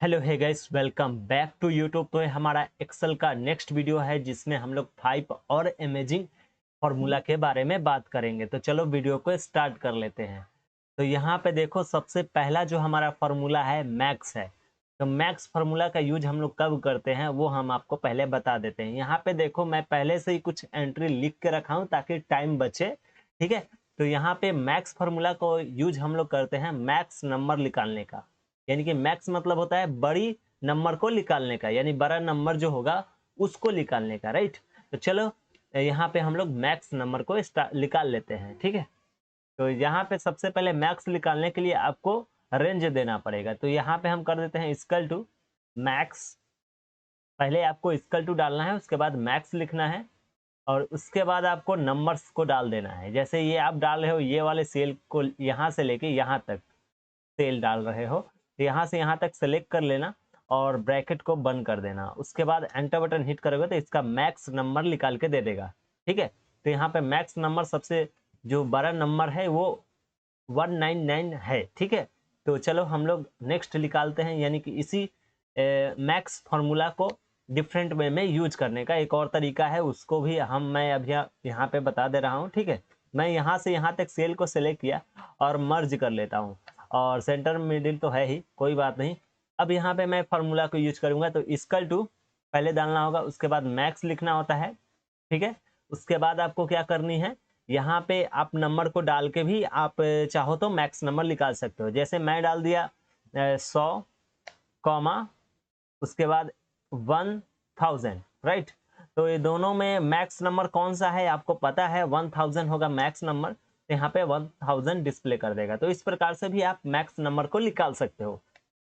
Hello hey guys, welcome back to YouTube. तो ये हमारा एक्सेल का नेक्स्ट वीडियो है जिसमें हम लोग 5 और अमेजिंग फार्मूला के बारे में बात करेंगे। तो चलो वीडियो को स्टार्ट कर लेते हैं। तो यहाँ पे देखो, सबसे पहला जो हमारा फार्मूला है मैक्स है। तो मैक्स फार्मूला का यूज हम लोग कब करते हैं वो हम आपको पहले बता देते हैं। यहाँ पे देखो, मैं पहले से ही कुछ एंट्री लिख के रखा हूँ ताकि टाइम बचे। ठीक है, तो यहाँ पे मैक्स फार्मूला को यूज हम लोग करते हैं मैक्स नंबर निकालने का। यानी कि मैक्स मतलब होता है बड़ी नंबर को निकालने का, यानी बड़ा नंबर जो होगा उसको निकालने का। राइट, तो चलो यहाँ पे हम लोग मैक्स नंबर को निकाल लेते हैं। ठीक है, तो यहाँ पे सबसे पहले मैक्स निकालने के लिए आपको रेंज देना पड़ेगा। तो यहाँ पे हम कर देते हैं इक्वल टू मैक्स। पहले आपको इक्वल टू डालना है, उसके बाद मैक्स लिखना है और उसके बाद आपको नंबर्स को डाल देना है। जैसे ये आप डाल रहे हो, ये वाले सेल को यहाँ से लेके यहाँ तक सेल डाल रहे हो, तो यहाँ से यहाँ तक सेलेक्ट कर लेना और ब्रैकेट को बंद कर देना। उसके बाद एंटर बटन हिट करोगे तो इसका मैक्स नंबर निकाल के दे देगा। ठीक है, तो यहाँ पे मैक्स नंबर सबसे जो बड़ा नंबर है वो 199 है। ठीक है, तो चलो हम लोग नेक्स्ट निकालते हैं। यानी कि इसी मैक्स फार्मूला को डिफरेंट वे में यूज करने का एक और तरीका है, उसको भी मैं अभी यहाँ पे बता दे रहा हूँ। ठीक है, मैं यहाँ से यहाँ तक सेल को सेलेक्ट किया और मर्ज कर लेता हूँ, और सेंटर मिडिल तो है ही, कोई बात नहीं। अब यहाँ पे मैं फार्मूला को यूज करूंगा। तो इक्वल टू पहले डालना होगा, उसके बाद मैक्स लिखना होता है। ठीक है, उसके बाद आपको क्या करनी है, यहाँ पे आप नंबर को डाल के भी आप चाहो तो मैक्स नंबर निकाल सकते हो। जैसे मैं डाल दिया 100 कॉमा उसके बाद 1000। राइट, तो ये दोनों में मैक्स नंबर कौन सा है आपको पता है, 1000 होगा मैक्स नंबर। तो यहाँ पे 1000 डिस्प्ले कर देगा। तो इस प्रकार से भी आप मैक्स नंबर को निकाल सकते हो।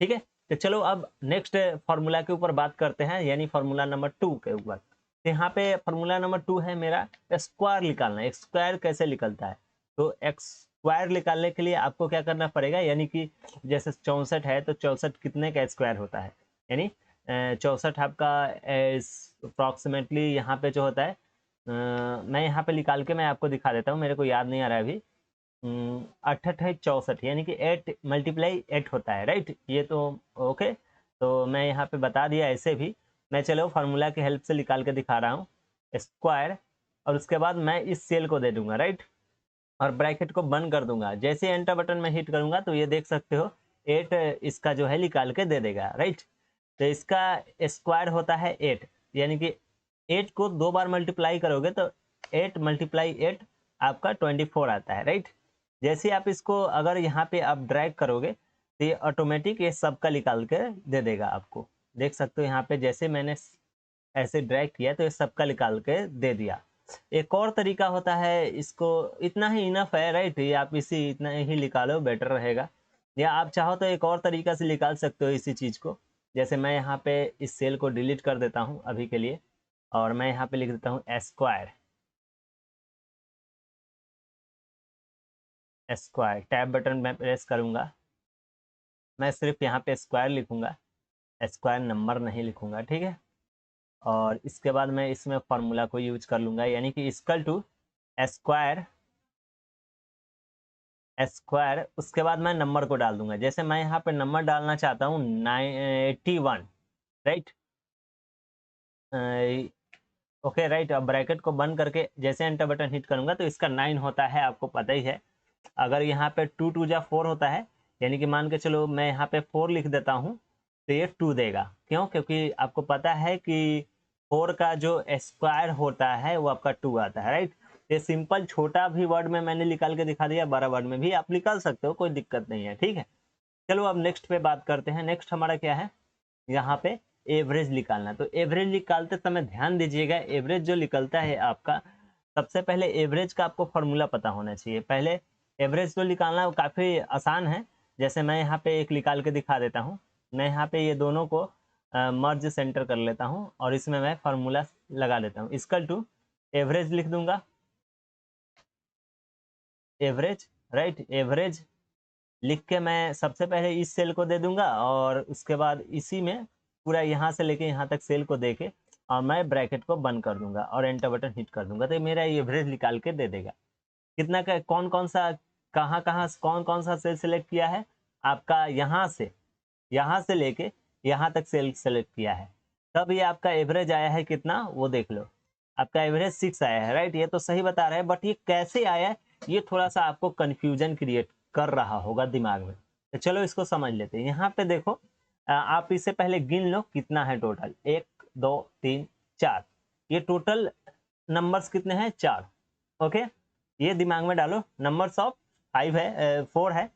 ठीक है, तो चलो अब नेक्स्ट फार्मूला के ऊपर बात करते हैं, यानी फार्मूला नंबर 2 के ऊपर। तो यहाँ पे फार्मूला नंबर 2 है मेरा स्क्वायर निकालना है। स्क्वायर कैसे निकलता है, तो एक्स स्क्वायर निकालने के लिए आपको क्या करना पड़ेगा, यानी कि जैसे 64 है तो 64 कितने का स्क्वायर होता है, यानी 64 आपका अप्रॉक्सीमेटली यहाँ पे जो होता है, मैं यहाँ पे निकाल के मैं आपको दिखा देता हूँ, मेरे को याद नहीं आ रहा है अभी। 68 यानी कि 8 मल्टीप्लाई 8 होता है। राइट, ये तो ओके, तो मैं यहाँ पे बता दिया ऐसे भी। मैं चलो फार्मूला की हेल्प से निकाल के दिखा रहा हूँ स्क्वायर, और उसके बाद मैं इस सेल को दे दूंगा। राइट, और ब्रैकेट को बंद कर दूंगा। जैसे एंटर बटन में हिट करूंगा तो ये देख सकते हो 8 इसका जो है निकाल के दे देगा। राइट, तो इसका स्क्वायर होता है 8, यानी कि 8 को 2 बार मल्टीप्लाई करोगे तो 8 मल्टीप्लाई 8 आपका 24 आता है। राइट, जैसे आप इसको अगर यहाँ पे आप ड्रैग करोगे तो ये ऑटोमेटिक ये सबका निकाल के दे देगा आपको। देख सकते हो यहाँ पे जैसे मैंने ऐसे ड्रैग किया तो ये सबका निकाल के दे दिया। एक और तरीका होता है इसको, इतना ही इनफ है। राइट, ये आप इसी इतना ही निकालो बेटर रहेगा, या आप चाहो तो एक और तरीका से निकाल सकते हो इसी चीज़ को। जैसे मैं यहाँ पे इस सेल को डिलीट कर देता हूँ अभी के लिए, और मैं यहाँ पे लिख देता हूँ स्क्वायर। स्क्वायर टैब बटन मैं प्रेस करूँगा, मैं सिर्फ यहाँ पे स्क्वायर लिखूँगा, स्क्वायर नंबर नहीं लिखूँगा। ठीक है, और इसके बाद मैं इसमें फार्मूला को यूज कर लूँगा, यानी कि इक्वल टू स्क्वायर स्क्वायर, उसके बाद मैं नंबर को डाल दूंगा। जैसे मैं यहाँ पे नंबर डालना चाहता हूँ 81। राइट, ओके राइट, अब ब्रैकेट को बंद करके जैसे एंटर बटन हिट करूंगा तो इसका 9 होता है, आपको पता ही है। अगर यहाँ पे 2 2 जा 4 होता है, यानी कि मान के चलो मैं यहाँ पे 4 लिख देता हूँ तो ये 2 देगा। क्यों, क्योंकि आपको पता है कि 4 का जो स्क्वायर होता है वो आपका 2 आता है। राइट, ये सिंपल छोटा भी वर्ड में मैंने निकाल के दिखा दिया, बड़ा वर्ड में भी आप निकाल सकते हो, कोई दिक्कत नहीं है। ठीक है, चलो अब नेक्स्ट पे बात करते हैं। नेक्स्ट हमारा क्या है, यहाँ पे एवरेज निकालना। तो एवरेज निकालते समय ध्यान दीजिएगा, एवरेज जो निकलता है आपका, सबसे पहले एवरेज का आपको फॉर्मूला पता होना चाहिए। पहले एवरेज को निकालना वो काफ़ी आसान है। जैसे मैं यहाँ पे एक निकाल के दिखा देता हूँ। मैं यहाँ पे ये दोनों को मर्ज सेंटर कर लेता हूँ और इसमें मैं फार्मूला लगा लेता हूँ। इक्वल टू एवरेज लिख दूंगा, एवरेज। राइट, एवरेज लिख के मैं सबसे पहले इस सेल को दे दूंगा और उसके बाद इसी में पूरा यहाँ से लेके यहाँ तक सेल को दे के और मैं ब्रैकेट को बंद कर दूंगा और एंटर बटन हिट कर दूंगा, तो ये मेरा एवरेज निकाल के दे देगा। कितना का कौन कौन सा कहाँ कहाँ कौन कौन सा सेल सेलेक्ट किया है आपका, यहाँ से लेके यहाँ तक सेल सेलेक्ट किया है, तब ये आपका एवरेज आया है कितना वो देख लो, आपका एवरेज 6 आया है, राइट। ये तो सही बता रहा है, बट ये कैसे आया है ये थोड़ा सा आपको कंफ्यूजन क्रिएट कर रहा होगा दिमाग में। तो चलो इसको समझ लेते हैं। यहाँ पे देखो आप इससे पहले गिन लो कितना है टोटल, 1 2 3 4, ये टोटल नंबर्स कितने हैं, 4। ओके, ये दिमाग में डालो, नंबर्स ऑफ 5 है 4 है,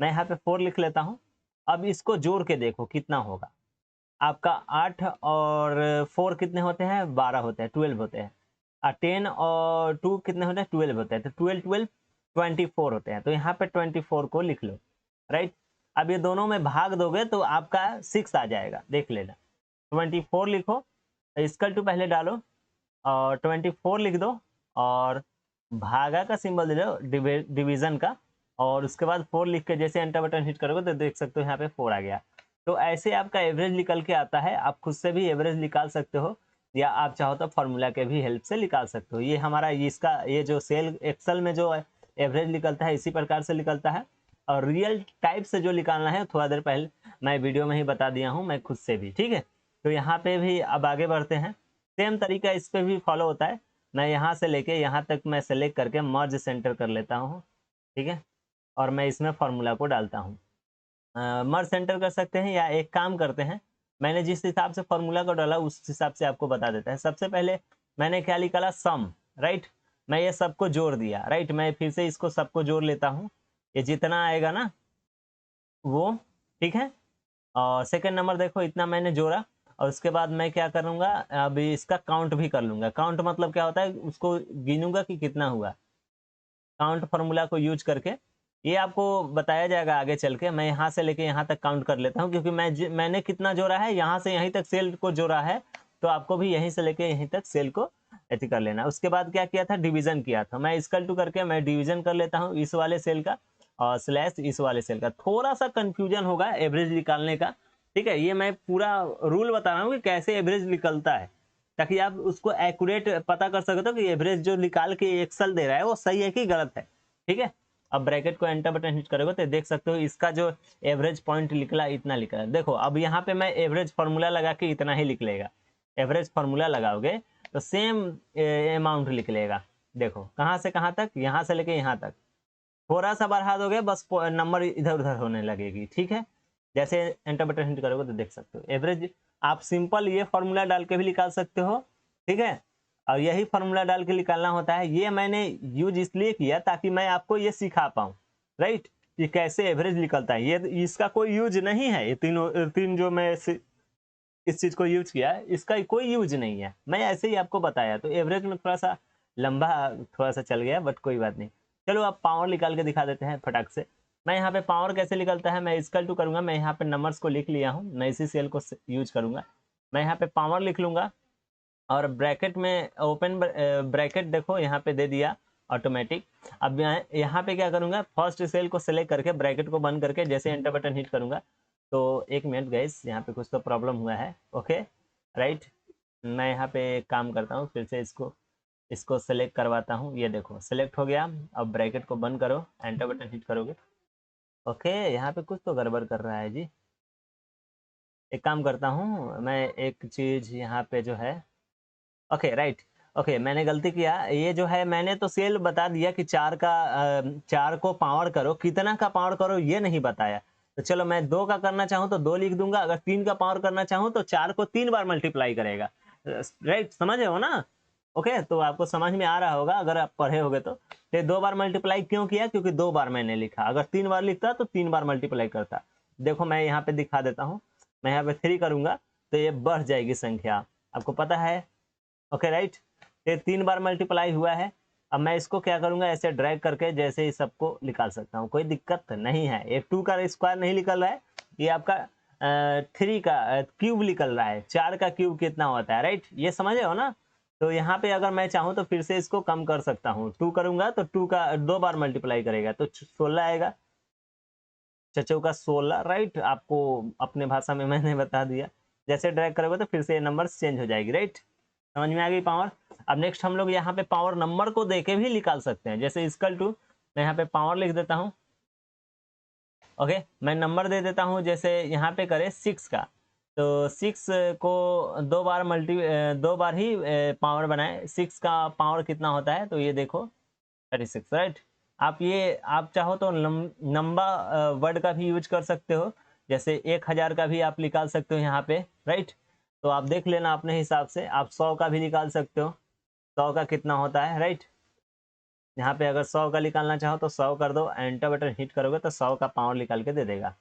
मैं यहाँ पे 4 लिख लेता हूँ। अब इसको जोड़ के देखो कितना होगा आपका, 8 और 4 कितने होते हैं, 12 होते हैं, 12 होते हैं। 10 और 2 कितने होते हैं, 12 होते हैं, तो 12 12 24 होते हैं, तो यहाँ पे 24 को लिख लो, राइट। अब ये दोनों में भाग दोगे तो आपका 6 आ जाएगा, देख लेना। 24 लिखो, इक्वल टू पहले डालो और 24 लिख दो और भागा का सिंबल दे दो, डिवीजन का, और उसके बाद 4 लिख के जैसे एंटर बटन हिट करोगे तो देख सकते हो यहाँ पे 4 आ गया। तो ऐसे आपका एवरेज निकल के आता है। आप खुद से भी एवरेज निकाल सकते हो या आप चाहो तो फॉर्मूला के भी हेल्प से निकाल सकते हो। ये हमारा इसका ये जो सेल एक्सेल में जो एवरेज निकलता है इसी प्रकार से निकलता है, और रियल टाइप से जो निकालना है थोड़ा देर पहले मैं वीडियो में ही बता दिया हूँ मैं खुद से भी, ठीक है। तो यहाँ पे भी अब आगे बढ़ते हैं, सेम तरीका इस पे भी फॉलो होता है। मैं यहाँ से लेके यहाँ तक मैं सेलेक्ट करके मर्ज सेंटर कर लेता हूँ, ठीक है, और मैं इसमें फॉर्मूला को डालता हूँ। मर्ज सेंटर कर सकते हैं या एक काम करते हैं, मैंने जिस हिसाब से फॉर्मूला को डाला उस हिसाब से आपको बता देता है। सबसे पहले मैंने क्या निकाला, सम, राइट। मैं ये सबको जोड़ दिया, राइट। मैं फिर से इसको सबको जोड़ लेता हूँ, ये जितना आएगा ना वो, ठीक है। और सेकंड नंबर देखो इतना मैंने जोड़ा, और उसके बाद मैं क्या करूँगा, अभी इसका काउंट भी कर लूँगा। काउंट मतलब क्या होता है, उसको गिनूंगा कि कितना हुआ, काउंट फार्मूला को यूज करके। ये आपको बताया जाएगा आगे चल के। मैं यहाँ से लेके यहाँ तक काउंट कर लेता हूँ, क्योंकि मैंने कितना जोड़ा है, यहाँ से यहीं तक सेल को जोड़ा है, तो आपको भी यहीं से लेके यहीं तक सेल को ऐसे कर लेना। उसके बाद क्या किया था, डिवीजन किया था। मैं इक्वल टू करके मैं डिवीजन कर लेता हूँ इस वाले सेल का और स्लैश इस वाले सेल का। थोड़ा सा कंफ्यूजन होगा एवरेज निकालने का, ठीक है। ये मैं पूरा रूल बता रहा हूँ कि कैसे एवरेज निकलता है, ताकि आप उसको एक्यूरेट पता कर सकते हो कि एवरेज जो निकाल के एक्सेल दे रहा है वो सही है कि गलत है, ठीक है। अब ब्रैकेट को एंटर बटन हिट करोगे तो देख सकते हो इसका जो एवरेज पॉइंट निकला इतना निकला। देखो अब यहाँ पे मैं एवरेज फार्मूला लगा के इतना ही लिख लेगा, एवरेज फार्मूला लगाओगे तो सेम अमाउंट लिख लेगा। देखो कहाँ से कहाँ तक, यहाँ से लेके यहाँ तक, थोड़ा सा बढ़ा दोगे बस नंबर इधर उधर होने लगेगी, ठीक है। जैसे एंटर बटन हिट करोगे तो देख सकते हो एवरेज। आप सिंपल ये फॉर्मूला डाल के भी निकाल सकते हो, ठीक है। और यही फॉर्मूला डाल के निकालना होता है। ये मैंने यूज इसलिए किया ताकि मैं आपको ये सिखा पाऊँ, राइट, कि कैसे एवरेज निकलता है। ये इसका कोई यूज नहीं है, ये तीन जो मैं इस चीज को यूज किया है इसका कोई यूज नहीं है, मैं ऐसे ही आपको बताया। तो एवरेज में थोड़ा सा लंबा थोड़ा सा चल गया, बट कोई बात नहीं। चलो अब पावर निकाल के दिखा देते हैं फटाक से। मैं यहाँ पे पावर कैसे निकलता है, मैं इक्वल टू करूंगा, मैं यहाँ पे नंबर्स को लिख लिया हूँ, मैं इसी सेल को यूज करूंगा। मैं यहाँ पे पावर लिख लूंगा और ब्रैकेट में ओपन ब्रैकेट देखो यहाँ पे दे दिया ऑटोमेटिक। अब यहाँ पे क्या करूंगा, फर्स्ट सेल को सेलेक्ट करके ब्रैकेट को बंद करके जैसे एंटर बटन हिट करूंगा तो एक मिनट गाइस, यहाँ पे कुछ तो प्रॉब्लम हुआ है, ओके राइट। मैं यहाँ पे एक काम करता हूँ, फिर से इसको इसको सेलेक्ट करवाता हूँ। ये देखो सेलेक्ट हो गया। अब ब्रैकेट को बंद करो, एंटर बटन हिट करोगे, ओके। यहाँ पे कुछ तो गड़बड़ कर रहा है जी। एक काम करता हूँ मैं, एक चीज़ यहाँ पे जो है, ओके राइट, ओके मैंने गलती किया। ये जो है मैंने तो सेल बता दिया कि 4 को पावर करो, कितना का पावर करो ये नहीं बताया। तो चलो मैं 2 का करना चाहूँ तो 2 लिख दूंगा, अगर 3 का पावर करना चाहूँ तो 4 को 3 बार मल्टीप्लाई करेगा, राइट, समझ रहे हो ना। ओके तो आपको समझ में आ रहा होगा अगर आप पढ़े होगे तो। 2 बार मल्टीप्लाई क्यों किया, क्योंकि 2 बार मैंने लिखा, अगर 3 बार लिखता तो 3 बार मल्टीप्लाई करता। देखो मैं यहाँ पे दिखा देता हूँ, मैं यहाँ पे 3 करूंगा तो ये बढ़ जाएगी संख्या, आपको पता है, ओके राइट। ये 3 बार मल्टीप्लाई हुआ है। अब मैं इसको क्या करूंगा, ऐसे ड्रैग करके जैसे ही सबको निकाल सकता हूँ, कोई दिक्कत नहीं है। ये 2 का स्क्वायर नहीं निकल रहा है, ये आपका 3 का क्यूब निकल रहा है। 4 का क्यूब कितना होता है, राइट, ये समझे हो ना। तो यहाँ पे अगर मैं चाहूँ तो फिर से इसको कम कर सकता हूँ, 2 करूंगा तो 2 का 2 बार मल्टीप्लाई करेगा तो 16 आएगा, चचो का 16, राइट। आपको अपने भाषा में मैंने बता दिया। जैसे ड्रैग करोगे तो फिर से नंबर चेंज हो जाएगी, राइट, समझ में आ गई पावर। अब नेक्स्ट हम लोग यहाँ पे पावर नंबर को देके भी निकाल सकते हैं, जैसे इक्वल टू मैं यहाँ पे पावर लिख देता हूँ, ओके। मैं नंबर दे देता हूँ, जैसे यहाँ पे करे 6 का, तो 6 को 2 बार ही पावर बनाए। 6 का पावर कितना होता है, तो ये देखो 36, राइट। आप चाहो तो लंबा वर्ड का भी यूज कर सकते हो, जैसे 1000 का भी आप निकाल सकते हो यहाँ पे, राइट। तो आप देख लेना अपने हिसाब से, आप 100 का भी निकाल सकते हो, 100 का कितना होता है, राइट। यहाँ पे अगर 100 का निकालना चाहो तो 100 कर दो, एंटर बटन हिट करोगे तो 100 का पावर निकाल के दे देगा।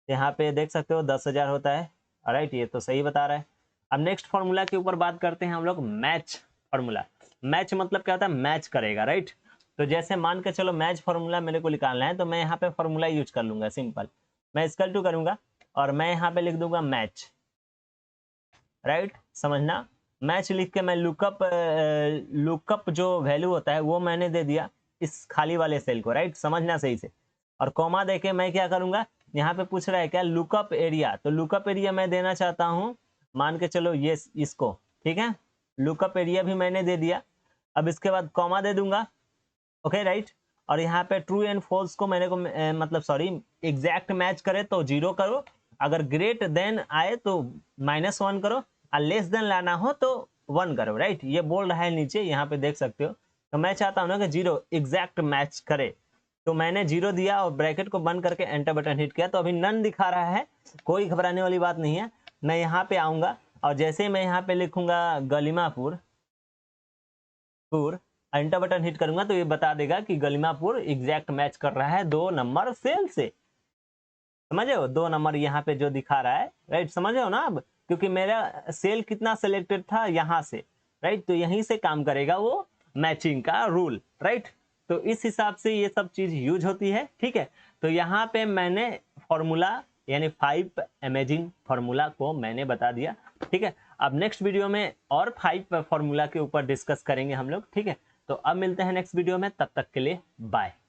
यहाँ पे देख सकते हो 10,000 होता है, राइट, ये तो सही बता रहा है। अब नेक्स्ट फॉर्मूला के ऊपर बात करते हैं हम लोग, मैच फॉर्मूला। मैच मतलब क्या होता है, मैच करेगा, राइट। तो जैसे मान के चलो मैच फॉर्मूला मेरे को निकालना है, तो मैं यहाँ पे फॉर्मूला यूज कर लूंगा, सिंपल। मैं इक्वल टू करूंगा और मैं यहाँ पे लिख दूंगा मैच, राइट, समझना। मैच लिख के मैं लुकअप जो वैल्यू होता है वो मैंने दे दिया इस खाली वाले सेल को, राइट, समझना सही से। और कॉमा देके मैं क्या करूंगा, यहाँ पे पूछ रहा है क्या, लुकअप एरिया, तो लुकअप एरिया मैं देना चाहता हूँ, मान के चलो ये इसको, ठीक है। लुकअप एरिया भी मैंने दे दिया। अब इसके बाद कॉमा दे दूंगा, ओके, राइट। और यहाँ पे ट्रू एंड फॉल्स को मैंने को मतलब सॉरी, एग्जैक्ट मैच करे तो 0 करो, अगर ग्रेट देन आए तो -1 करो, और लेस देन लाना हो तो 1 करो, राइट। ये बोल रहा है नीचे, यहाँ पे देख सकते हो। तो मैं चाहता हूँ ना कि 0 एग्जैक्ट मैच करे, तो मैंने 0 दिया और ब्रैकेट को बंद करके एंटर बटन हिट किया, तो अभी नन दिखा रहा है, कोई घबराने वाली बात नहीं है। मैं यहाँ पे आऊंगा और जैसे ही मैं यहाँ पे लिखूंगा गलिमापुर एंटर बटन हिट करूंगा, तो ये बता देगा कि गलिमापुर एग्जैक्ट मैच कर रहा है 2 नंबर सेल से, समझे हो, 2 नंबर यहाँ पे जो दिखा रहा है, राइट, समझे हो ना। अब क्योंकि मेरा सेल कितना सिलेक्टेड था यहाँ से, राइट, तो यहीं से काम करेगा वो मैचिंग का रूल, राइट। तो इस हिसाब से ये सब चीज यूज होती है, ठीक है। तो यहाँ पे मैंने फॉर्मूला यानी 5 अमेजिंग फॉर्मूला को मैंने बता दिया, ठीक है। अब नेक्स्ट वीडियो में और 5 फॉर्मूला के ऊपर डिस्कस करेंगे हम लोग, ठीक है। तो अब मिलते हैं नेक्स्ट वीडियो में, तब तक के लिए बाय।